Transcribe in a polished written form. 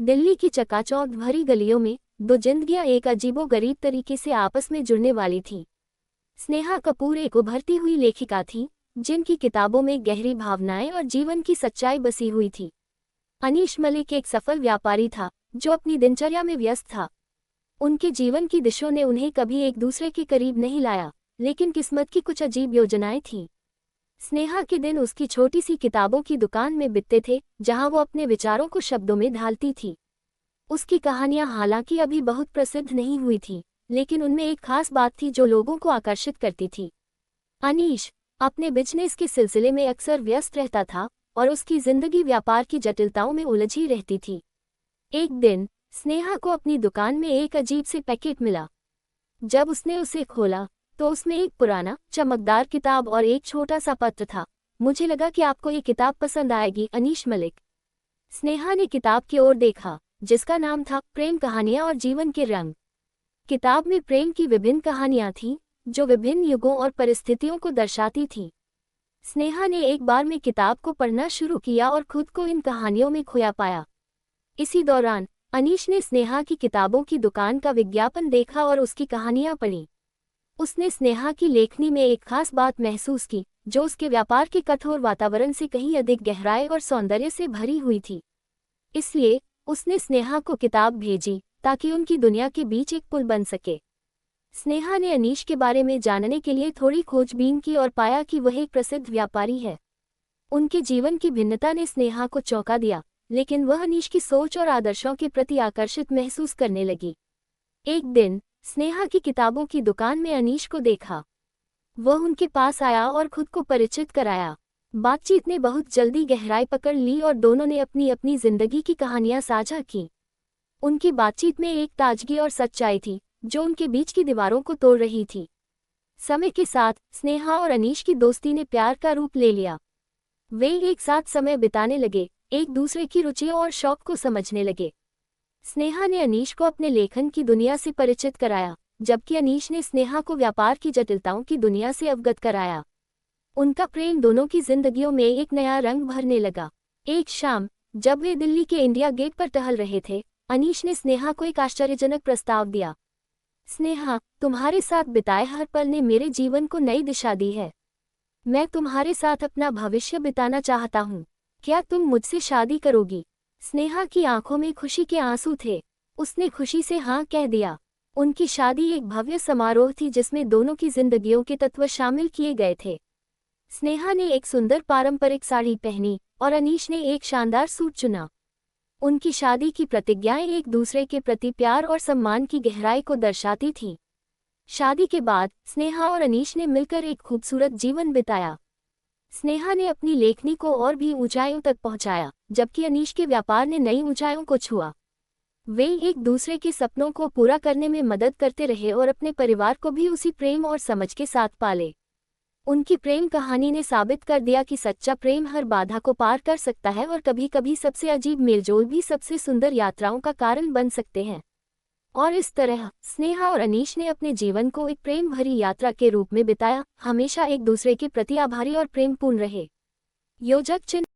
दिल्ली की चकाचौंध भरी गलियों में दो जिंदगियां एक अजीबोगरीब तरीके से आपस में जुड़ने वाली थीं। स्नेहा कपूर एक उभरती हुई लेखिका थी, जिनकी किताबों में गहरी भावनाएं और जीवन की सच्चाई बसी हुई थी। अनीश मलिक एक सफल व्यापारी था, जो अपनी दिनचर्या में व्यस्त था। उनके जीवन की दिशा ने उन्हें कभी एक दूसरे के करीब नहीं लाया, लेकिन किस्मत की कुछ अजीब योजनाएं थीं। स्नेहा के दिन उसकी छोटी सी किताबों की दुकान में बीतते थे, जहां वो अपने विचारों को शब्दों में ढालती थी। उसकी कहानियां हालांकि अभी बहुत प्रसिद्ध नहीं हुई थीं, लेकिन उनमें एक खास बात थी जो लोगों को आकर्षित करती थी। अनीश अपने बिजनेस के सिलसिले में अक्सर व्यस्त रहता था और उसकी जिंदगी व्यापार की जटिलताओं में उलझी रहती थी। एक दिन स्नेहा को अपनी दुकान में एक अजीब से पैकेट मिला। जब उसने उसे खोला तो उसमें एक पुराना चमकदार किताब और एक छोटा सा पत्र था। मुझे लगा कि आपको ये किताब पसंद आएगी, अनीश मलिक। स्नेहा ने किताब की ओर देखा, जिसका नाम था प्रेम कहानियां और जीवन के रंग। किताब में प्रेम की विभिन्न कहानियां थीं, जो विभिन्न युगों और परिस्थितियों को दर्शाती थीं। स्नेहा ने एक बार में किताब को पढ़ना शुरू किया और खुद को इन कहानियों में खोया पाया। इसी दौरान अनीश ने स्नेहा की किताबों की दुकान का विज्ञापन देखा और उसकी कहानियां पढ़ी। उसने स्नेहा की लेखनी में एक खास बात महसूस की, जो उसके व्यापार के कठोर वातावरण से कहीं अधिक गहराई और सौंदर्य से भरी हुई थी। इसलिए उसने स्नेहा को किताब भेजी, ताकि उनकी दुनिया के बीच एक पुल बन सके। स्नेहा ने अनीश के बारे में जानने के लिए थोड़ी खोजबीन की और पाया कि वह एक प्रसिद्ध व्यापारी है। उनके जीवन की भिन्नता ने स्नेहा को चौंका दिया, लेकिन वह अनीश की सोच और आदर्शों के प्रति आकर्षित महसूस करने लगी। एक दिन स्नेहा की किताबों की दुकान में अनीश को देखा। वह उनके पास आया और खुद को परिचित कराया। बातचीत ने बहुत जल्दी गहराई पकड़ ली और दोनों ने अपनी अपनी जिंदगी की कहानियां साझा की। उनकी बातचीत में एक ताजगी और सच्चाई थी, जो उनके बीच की दीवारों को तोड़ रही थी। समय के साथ स्नेहा और अनीश की दोस्ती ने प्यार का रूप ले लिया। वे एक साथ समय बिताने लगे, एक दूसरे की रुचियों और शौक को समझने लगे। स्नेहा ने अनीश को अपने लेखन की दुनिया से परिचित कराया, जबकि अनीश ने स्नेहा को व्यापार की जटिलताओं की दुनिया से अवगत कराया। उनका प्रेम दोनों की जिंदगियों में एक नया रंग भरने लगा। एक शाम जब वे दिल्ली के इंडिया गेट पर टहल रहे थे, अनीश ने स्नेहा को एक आश्चर्यजनक प्रस्ताव दिया। स्नेहा, तुम्हारे साथ बिताए हर पल ने मेरे जीवन को नई दिशा दी है। मैं तुम्हारे साथ अपना भविष्य बिताना चाहता हूँ। क्या तुम मुझसे शादी करोगी? स्नेहा की आंखों में खुशी के आंसू थे। उसने खुशी से हाँ कह दिया। उनकी शादी एक भव्य समारोह थी, जिसमें दोनों की जिंदगियों के तत्व शामिल किए गए थे। स्नेहा ने एक सुंदर पारंपरिक साड़ी पहनी और अनीश ने एक शानदार सूट चुना। उनकी शादी की प्रतिज्ञाएं एक दूसरे के प्रति प्यार और सम्मान की गहराई को दर्शाती थीं। शादी के बाद स्नेहा और अनीश ने मिलकर एक खूबसूरत जीवन बिताया। स्नेहा ने अपनी लेखनी को और भी ऊंचाइयों तक पहुंचाया, जबकि अनीश के व्यापार ने नई ऊंचाइयों को छुआ। वे एक दूसरे के सपनों को पूरा करने में मदद करते रहे और अपने परिवार को भी उसी प्रेम और समझ के साथ पाले। उनकी प्रेम कहानी ने साबित कर दिया कि सच्चा प्रेम हर बाधा को पार कर सकता है और कभी-कभी सबसे अजीब मेलजोल भी सबसे सुंदर यात्राओं का कारण बन सकते हैं। और इस तरह स्नेहा और अनीश ने अपने जीवन को एक प्रेम भरी यात्रा के रूप में बिताया, हमेशा एक दूसरे के प्रति आभारी और प्रेमपूर्ण रहे। योजक चिन्ह